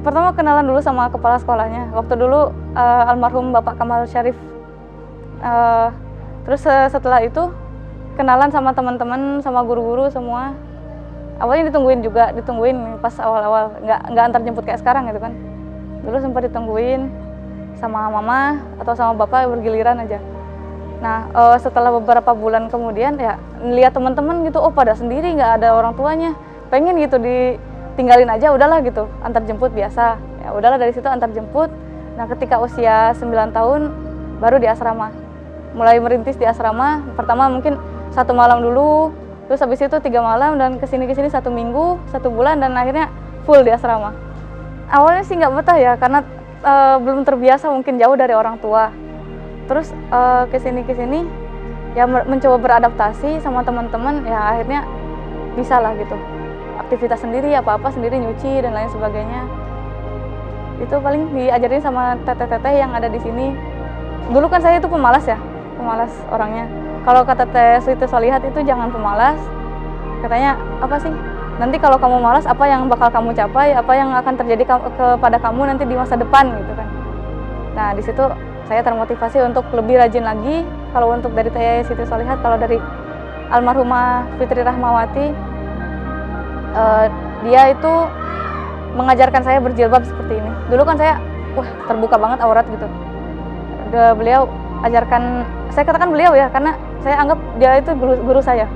Pertama kenalan dulu sama kepala sekolahnya. Waktu dulu almarhum Bapak Kamal Syarif. Terus setelah itu kenalan sama teman-teman, sama guru-guru semua. Awalnya ditungguin pas awal-awal, nggak antar jemput kayak sekarang gitu kan. Dulu sempat ditungguin sama mama atau sama bapak bergiliran aja. Nah setelah beberapa bulan kemudian ya lihat teman-teman gitu, oh pada sendiri nggak ada orang tuanya, pengen gitu ditinggalin aja, udahlah gitu, antar jemput biasa. Ya udahlah dari situ antar jemput. Nah ketika usia 9 tahun baru di asrama, mulai merintis di asrama. Pertama mungkin 1 malam dulu, terus habis itu 3 malam, dan kesini 1 minggu, 1 bulan, dan akhirnya full di asrama. Awalnya sih nggak betah ya, karena belum terbiasa, mungkin jauh dari orang tua. Terus kesini ya mencoba beradaptasi sama teman-teman, ya akhirnya bisa lah gitu. Aktivitas sendiri, apa-apa sendiri, nyuci dan lain sebagainya. Itu paling diajarin sama teteh-teteh yang ada di sini. Dulu kan saya itu pemalas orangnya. Kalau kata Teh Siti Solihat itu jangan pemalas. Katanya apa sih? Nanti kalau kamu malas, apa yang bakal kamu capai? Apa yang akan terjadi kepada kamu nanti di masa depan gitu kan? Nah di situ saya termotivasi untuk lebih rajin lagi. Kalau untuk dari Teh Siti Solihat, kalau dari almarhumah Fitri Rahmawati, dia itu mengajarkan saya berjilbab seperti ini. Dulu kan saya terbuka banget aurat gitu. Beliau ajarkan, saya katakan beliau ya, karena saya anggap dia itu guru saya.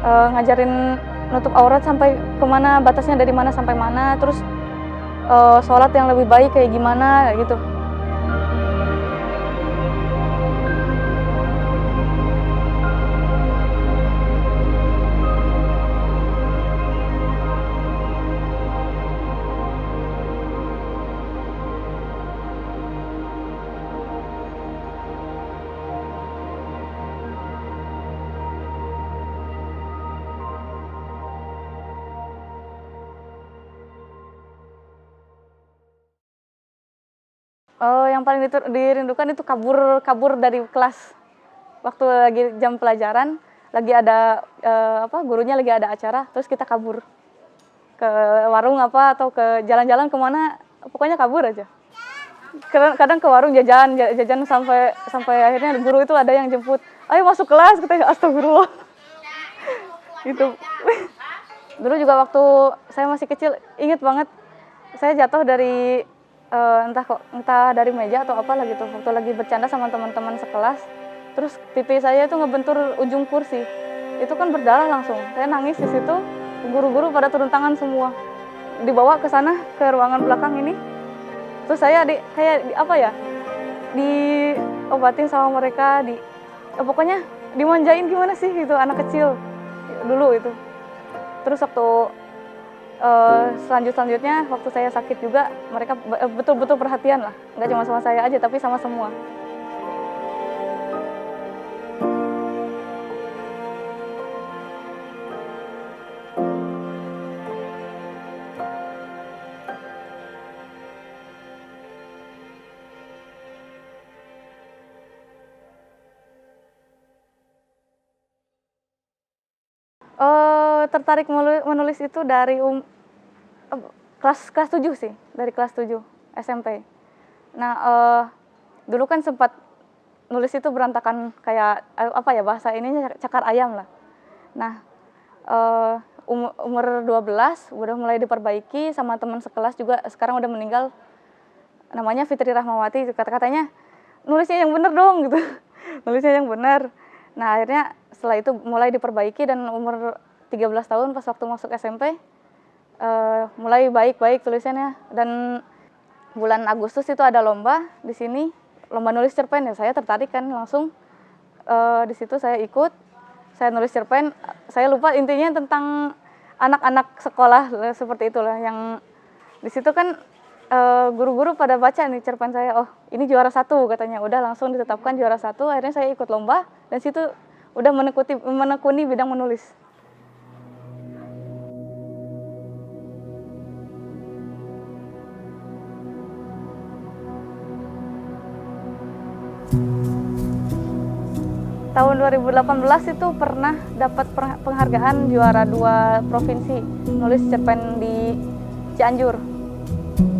Ngajarin nutup aurat sampai kemana, batasnya dari mana sampai mana, terus sholat yang lebih baik kayak gimana gitu. Yang paling dirindukan itu kabur dari kelas. Waktu lagi jam pelajaran, lagi ada gurunya lagi ada acara, terus kita kabur ke warung atau ke jalan-jalan kemana, pokoknya kabur aja. Kadang ke warung jajan sampai akhirnya guru itu ada yang jemput, ayo masuk kelas, kita astagfirullah. Gitu. Dulu juga waktu saya masih kecil, inget banget saya jatuh dari entah dari meja atau apalah gitu, waktu lagi bercanda sama teman-teman sekelas. Terus pipi saya itu ngebentur ujung kursi, itu kan berdarah langsung. Saya nangis di situ, guru-guru pada turun tangan semua, dibawa ke sana ke ruangan belakang ini. Terus saya diobatin sama mereka, pokoknya dimanjain gimana sih gitu, anak kecil dulu itu. Terus waktu selanjutnya waktu saya sakit juga, mereka betul-betul perhatian lah, nggak cuma sama saya aja tapi sama semua. Tertarik menulis itu dari kelas 7 sih, dari kelas 7 SMP. Nah, dulu kan sempat nulis itu berantakan, kayak bahasa ininya cakar ayam lah. Nah, umur 12 udah mulai diperbaiki sama teman sekelas juga, sekarang udah meninggal, namanya Fitri Rahmawati. Katanya nulisnya yang bener dong gitu. Nulisnya yang bener. Nah, akhirnya setelah itu mulai diperbaiki, dan umur 13 tahun pas waktu masuk SMP mulai baik-baik tulisannya. Dan bulan Agustus itu ada lomba di sini, lomba nulis cerpen, ya saya tertarik kan langsung. Di situ saya ikut, saya nulis cerpen. Saya lupa intinya tentang anak-anak sekolah seperti itulah. Yang di situ kan guru-guru pada baca nih cerpen saya, oh ini juara 1 katanya, udah langsung ditetapkan juara 1. Akhirnya saya ikut lomba, dan situ udah menekuni bidang menulis. Tahun 2018 itu pernah dapat penghargaan juara 2 provinsi nulis cerpen di Cianjur.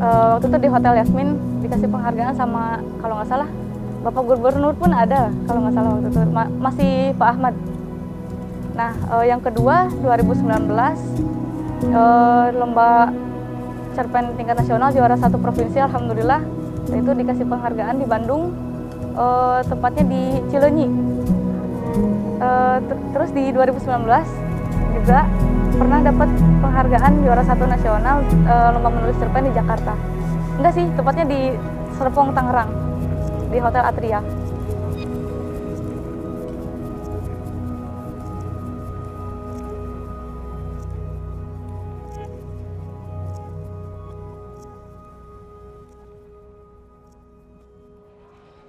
Waktu itu di Hotel Yasmin dikasih penghargaan sama, kalau nggak salah Bapak Gubernur pun ada, kalau nggak salah waktu itu masih Pak Ahmad. Nah, yang kedua 2019 lomba cerpen tingkat nasional juara 1 provinsi, alhamdulillah. Itu dikasih penghargaan di Bandung, tepatnya di Cileunyi. Terus di 2019 juga pernah dapat penghargaan juara 1 nasional lomba menulis cerpen di Jakarta. Enggak sih, tepatnya di Serpong, Tangerang, di Hotel Atria.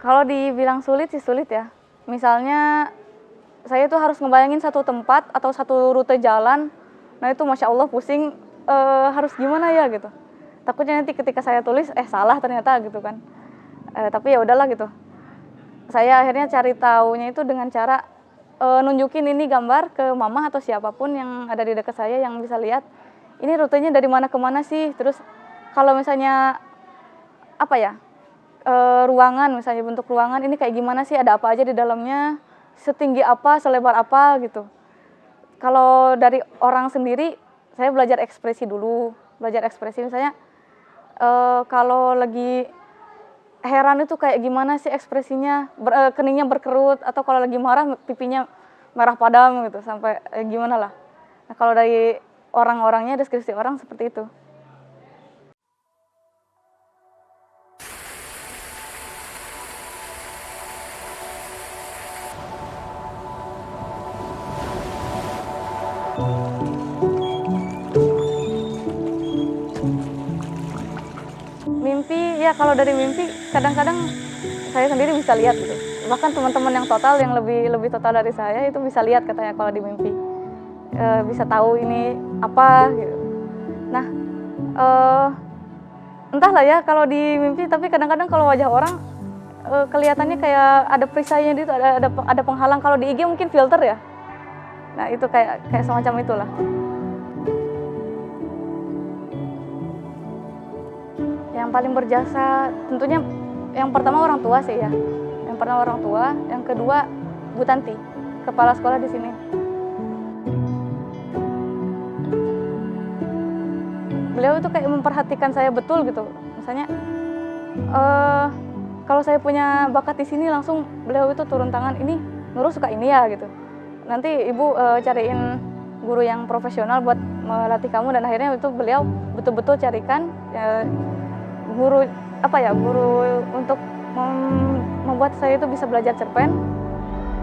Kalau dibilang sulit sih sulit ya. Misalnya saya tuh harus ngebayangin satu tempat atau satu rute jalan. Nah itu Masya Allah pusing, harus gimana ya gitu. Takutnya nanti ketika saya tulis, salah ternyata gitu kan. Tapi ya udahlah gitu. Saya akhirnya cari taunya itu dengan cara nunjukin ini gambar ke mama atau siapapun yang ada di dekat saya yang bisa lihat. Ini rutenya dari mana ke mana sih. Terus kalau misalnya apa ya, ruangan, misalnya bentuk ruangan ini kayak gimana sih, ada apa aja di dalamnya, setinggi apa, selebar apa gitu. Kalau dari orang sendiri, saya belajar ekspresi dulu, misalnya kalau lagi heran itu kayak gimana sih ekspresinya, keningnya berkerut, atau kalau lagi marah pipinya merah padam gitu, sampai gimana lah. Nah, kalau dari orang-orangnya, deskripsi orang seperti itu. Mimpi, ya kalau dari mimpi kadang-kadang saya sendiri bisa lihat gitu. Bahkan teman-teman yang total, yang lebih total dari saya itu bisa lihat katanya kalau di mimpi. Bisa tahu ini apa gitu. Nah, entahlah ya kalau di mimpi, tapi kadang-kadang kalau wajah orang kelihatannya kayak ada perisainya gitu, ada penghalang. Kalau di IG mungkin filter ya. Nah, itu kayak semacam itulah. Yang paling berjasa tentunya yang pertama orang tua sih ya. Yang pertama orang tua, yang kedua Bu Tanti, kepala sekolah di sini. Beliau itu kayak memperhatikan saya betul gitu. Misalnya kalau saya punya bakat di sini, langsung beliau itu turun tangan, ini Nurul suka ini ya gitu. Nanti ibu cariin guru yang profesional buat melatih kamu, dan akhirnya itu beliau betul-betul carikan guru untuk membuat saya itu bisa belajar cerpen.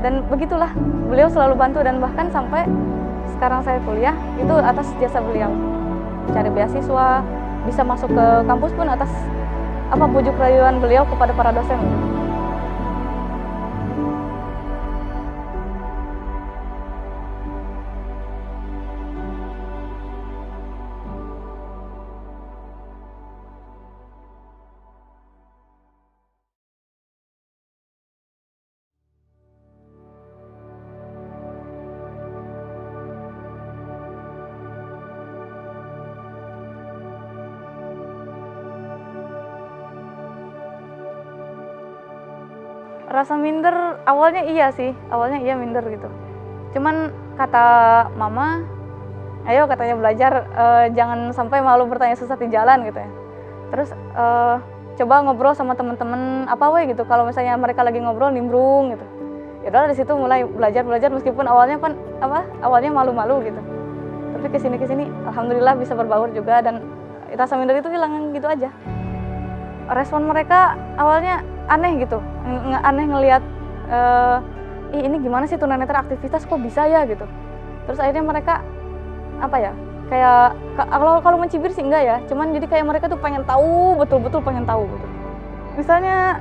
Dan begitulah beliau selalu bantu, dan bahkan sampai sekarang saya kuliah itu atas jasa beliau. Cari beasiswa, bisa masuk ke kampus pun atas bujuk rayuan beliau kepada para dosen. Rasa minder awalnya iya minder gitu. Cuman kata mama, ayo katanya belajar, jangan sampai malu bertanya susah di jalan gitu ya. Terus coba ngobrol sama teman-teman gitu. Kalau misalnya mereka lagi ngobrol nimbrung gitu. Ya udah, dari situ mulai belajar meskipun awalnya malu-malu gitu. Tapi kesini alhamdulillah bisa berbaur juga, dan rasa minder itu hilang gitu aja. Respon mereka awalnya aneh gitu, aneh ngelihat ini gimana sih tunanetra aktivitas kok bisa ya gitu. Terus akhirnya mereka kayak kalau mencibir sih enggak ya, cuman jadi kayak mereka tuh pengen tahu, betul-betul pengen tahu gitu. Misalnya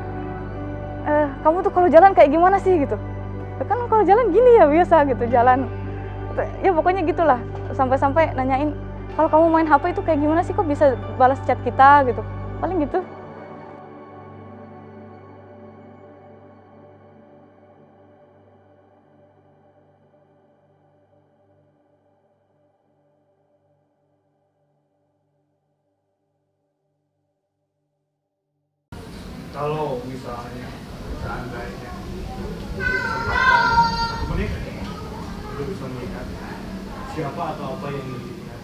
kamu tuh kalau jalan kayak gimana sih gitu, kan kalau jalan gini ya biasa gitu jalan ya, pokoknya gitulah. Sampai nanyain, kalau kamu main HP itu kayak gimana sih, kok bisa balas chat kita gitu, paling gitu. Kalau misalnya seandainya kesempatan 1 menit itu bisa melihat siapa atau apa yang ingin dilihat.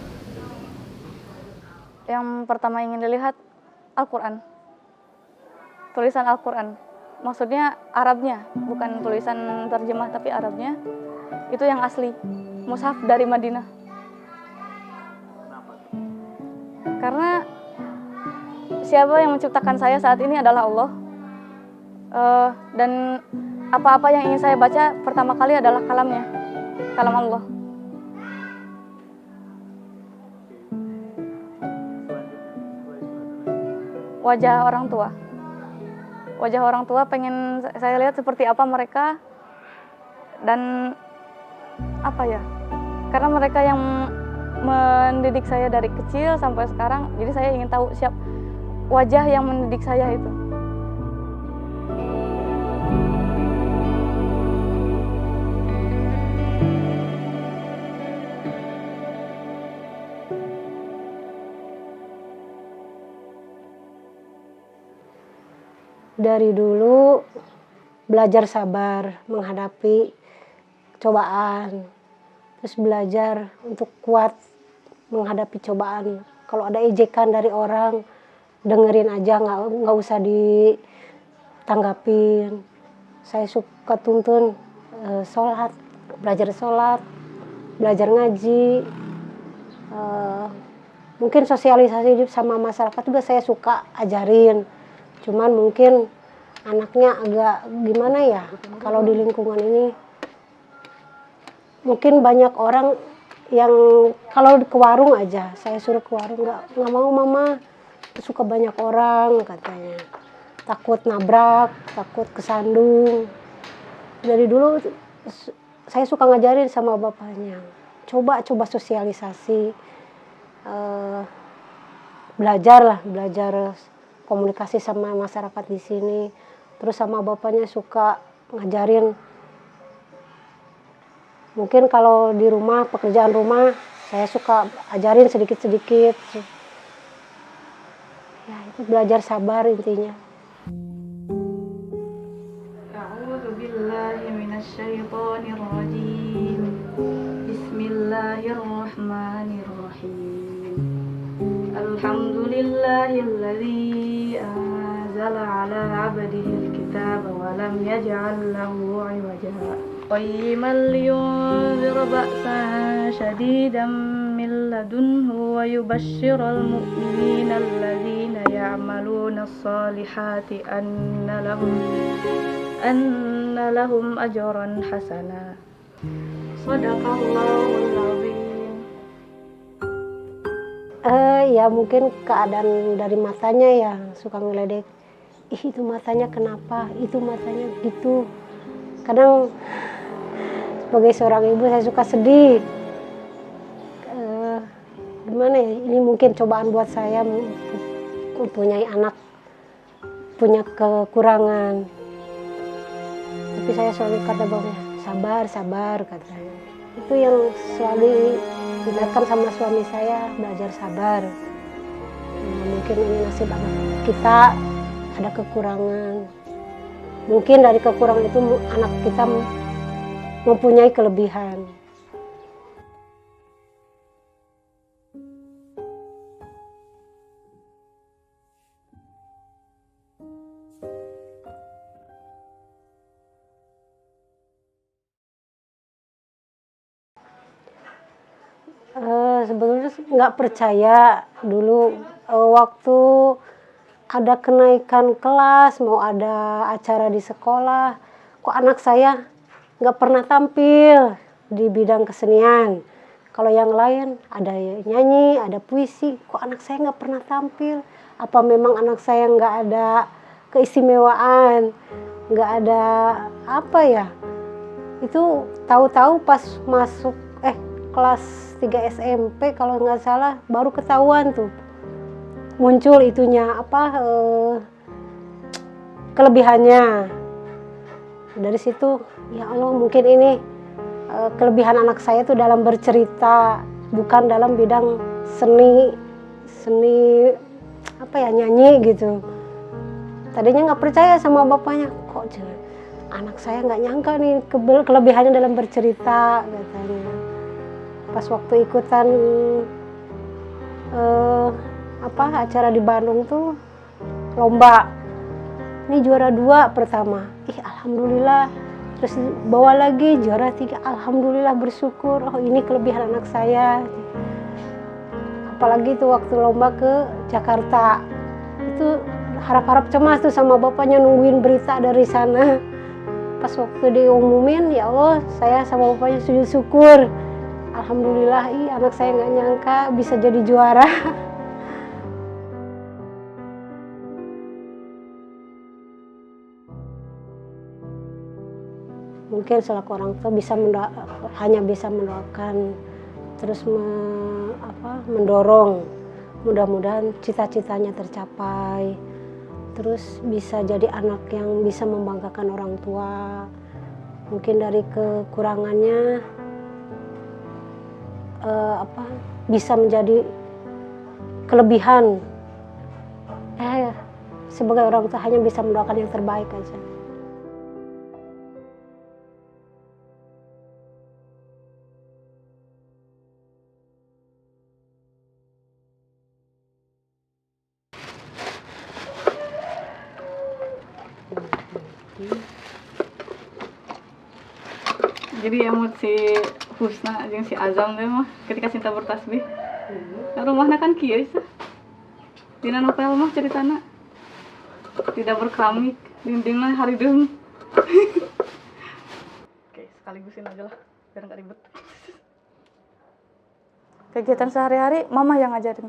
Yang pertama ingin dilihat Al-Quran, tulisan Al-Quran. Maksudnya Arabnya, bukan tulisan terjemah tapi Arabnya. Itu yang asli, mushaf dari Madinah. Karena siapa yang menciptakan saya saat ini adalah Allah. Dan apa-apa yang ingin saya baca pertama kali adalah kalamnya, kalam Allah. Wajah orang tua. Wajah orang tua pengen saya lihat seperti apa mereka, dan apa ya, karena mereka yang mendidik saya dari kecil sampai sekarang, jadi saya ingin tahu siapa wajah yang mendidik saya itu. Dari dulu belajar sabar menghadapi cobaan, terus belajar untuk kuat menghadapi cobaan. Kalau ada ejekan dari orang, dengerin aja, nggak usah ditanggapin. Saya suka tuntun sholat, belajar ngaji. Mungkin sosialisasi sama masyarakat juga saya suka ajarin. Cuman mungkin anaknya agak gimana ya, kalau di lingkungan ini mungkin banyak orang yang kalau ke warung aja, saya suruh ke warung nggak mau mama, suka banyak orang katanya, takut nabrak, takut kesandung. Dari dulu saya suka ngajarin sama bapaknya, coba sosialisasi, belajar komunikasi sama masyarakat di sini. Terus sama bapaknya suka ngajarin. Mungkin kalau di rumah, pekerjaan rumah, saya suka ajarin sedikit-sedikit. Ya, itu belajar sabar intinya. A'udzu billahi minasyaitonir rajim. Bismillahirrahmanirrahim. Alhamdulillahilladzi anzala 'ala 'abdihil kitaba wa lam yaj'al lahu 'iwaja. Qayyiman liyunzira ba'san shadidan min ladunhu wa yubashshiral mu'minina alladzina ya'maluna as-salihati anna lahum ajran hasana. Shadaqallahul azim. Ya mungkin keadaan dari matanya ya suka ngeledek. Itu matanya kenapa? Itu matanya gitu. Kadang sebagai seorang ibu saya suka sedih. Gimana ya? Ini mungkin cobaan buat saya mempunyai anak punya kekurangan. Tapi saya selalu kata bapaknya, sabar katanya. Itu yang selalu diingatkan sama suami saya, belajar sabar. Mungkin ini nasib anak kita, ada kekurangan. Mungkin dari kekurangan itu anak kita mempunyai kelebihan. Sebetulnya nggak percaya dulu waktu ada kenaikan kelas, mau ada acara di sekolah, kok anak saya nggak pernah tampil di bidang kesenian. Kalau yang lain ada nyanyi, ada puisi, kok anak saya nggak pernah tampil. Apa memang anak saya nggak ada keistimewaan, nggak ada apa ya? Itu tahu-tahu pas masuk kelas 3 SMP kalau nggak salah baru ketahuan tuh muncul itunya kelebihannya. Dari situ ya Allah, mungkin ini kelebihan anak saya tuh dalam bercerita, bukan dalam bidang seni nyanyi gitu, Tadinya nggak percaya sama bapaknya, kok anak saya nggak nyangka nih kelebihannya dalam bercerita katanya. Pas waktu ikutan acara di Bandung tuh lomba, ini juara 2 pertama, alhamdulillah. Terus bawa lagi juara 3, alhamdulillah, bersyukur, oh ini kelebihan anak saya. Apalagi tuh waktu lomba ke Jakarta, itu harap-harap cemas tuh sama bapaknya nungguin berita dari sana. Pas waktu diumumin, ya Allah, saya sama bapaknya sujud syukur, alhamdulillah, anak saya nggak nyangka bisa jadi juara. Mungkin selaku orang tua hanya bisa mendoakan, terus mendorong, mudah-mudahan cita-citanya tercapai, terus bisa jadi anak yang bisa membanggakan orang tua. Mungkin dari kekurangannya bisa menjadi kelebihan. Sebagai orang tua hanya bisa mendoakan yang terbaik aja. Jadi emot si Husna jeung si Azam teh mah ketika cinta bertasbih. Rumahna kan kieu sah. Dina novel mah ceritana tidak berkeramik, dindingna harideung. Oke, sekaligusin aja lah biar enggak ribet. Kegiatan sehari-hari mama yang ngajarin.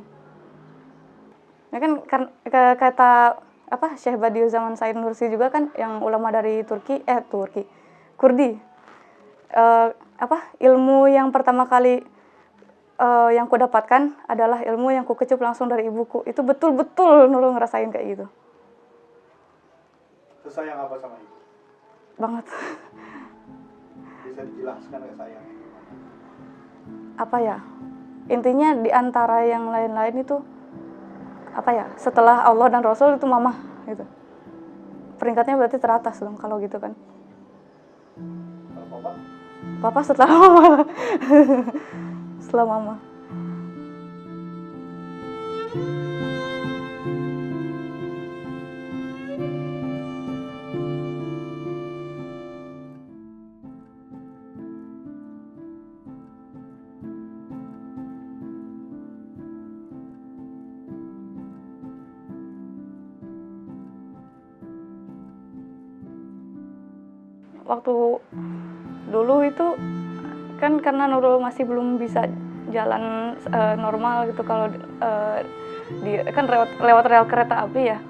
Ya kan kata Syekh Badiuzzamani Said Nursi juga kan yang ulama dari Kurdi. Ilmu yang pertama kali yang ku dapatkan adalah ilmu yang ku kecup langsung dari ibuku. Itu betul-betul Nurul ngerasain kayak gitu. Sayang apa sama ibu? Banget. Bisa dijelaskan nggak sayangnya Apa ya? gimana? Intinya di antara yang lain-lain itu setelah Allah dan Rasul itu mama gitu. Peringkatnya berarti teratas dong kalau gitu kan. Kalau papa? Papa setelah mama. Setelah mama. Waktu dulu itu kan karena Nurul masih belum bisa jalan normal gitu, kalau dia kan lewat rel kereta api ya.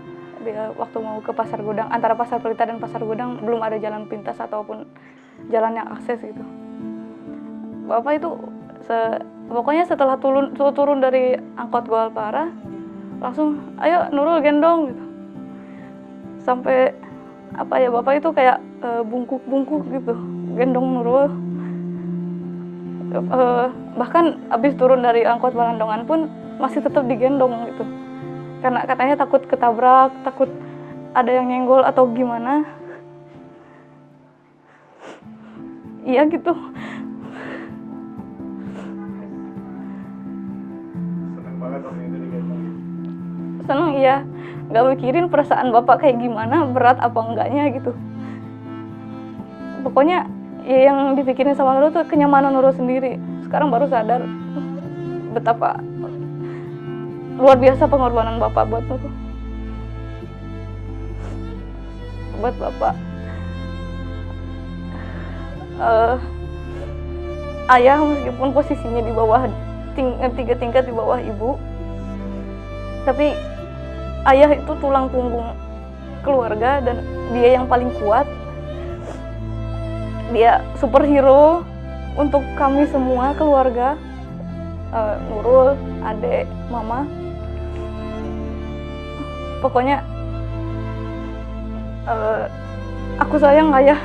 Dia waktu mau ke Pasar Gudang, antara Pasar Pelita dan Pasar Gudang belum ada jalan pintas ataupun jalan yang akses gitu. Bapak itu pokoknya setelah turun dari angkot Goalpara langsung ayo Nurul gendong gitu. Sampai Bapak itu kayak bungkuk gitu gendong Nurul. Bahkan abis turun dari angkot Balandongan pun masih tetap digendong gitu, karena katanya takut ketabrak, takut ada yang nyenggol atau gimana. Iya gitu. Seneng banget waktu itu digendong. Seneng, iya. Gak mikirin perasaan bapak kayak gimana, berat apa enggaknya gitu. Pokoknya ya yang dipikirin sama Nurul tuh kenyamanan Nurul sendiri. Sekarang baru sadar betapa luar biasa pengorbanan bapak buat Nurul. Buat bapak. Ayah meskipun posisinya di bawah 3 tingkat di bawah ibu, tapi ayah itu tulang punggung keluarga dan dia yang paling kuat. Dia superhero untuk kami semua keluarga, Nurul, adek, mama. Pokoknya aku sayang ayah.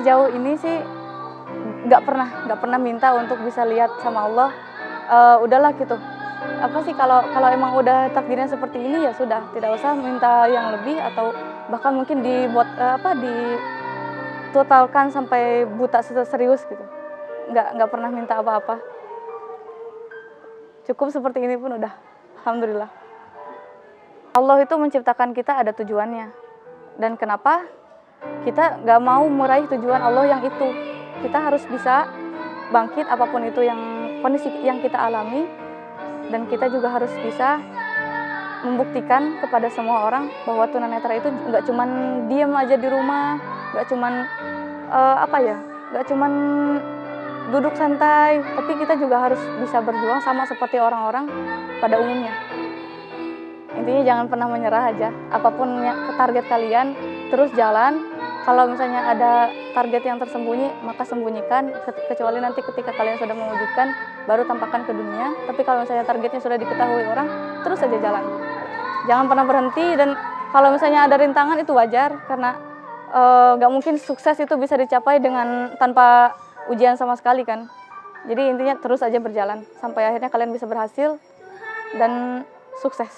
sejauh ini sih nggak pernah minta untuk bisa lihat sama Allah. Udahlah gitu, apa sih, kalau emang udah takdirnya seperti ini ya sudah, tidak usah minta yang lebih atau bahkan mungkin dibuat ditotalkan sampai buta serius gitu. Nggak pernah minta apa-apa, cukup seperti ini pun udah alhamdulillah. Allah itu menciptakan kita ada tujuannya, dan kenapa kita nggak mau meraih tujuan Allah yang itu. Kita harus bisa bangkit apapun itu yang kondisi yang kita alami, dan kita juga harus bisa membuktikan kepada semua orang bahwa tunanetra itu nggak cuman diam aja di rumah, nggak cuman nggak cuman duduk santai, tapi kita juga harus bisa berjuang sama seperti orang-orang pada umumnya. Intinya jangan pernah menyerah aja, apapun target kalian terus jalan. Kalau misalnya ada target yang tersembunyi, maka sembunyikan, kecuali nanti ketika kalian sudah mewujudkan, baru tampakkan ke dunia. Tapi kalau misalnya targetnya sudah diketahui orang, terus saja jalan. Jangan pernah berhenti, dan kalau misalnya ada rintangan itu wajar, karena nggak mungkin sukses itu bisa dicapai tanpa ujian sama sekali kan. Jadi intinya terus aja berjalan, sampai akhirnya kalian bisa berhasil dan sukses.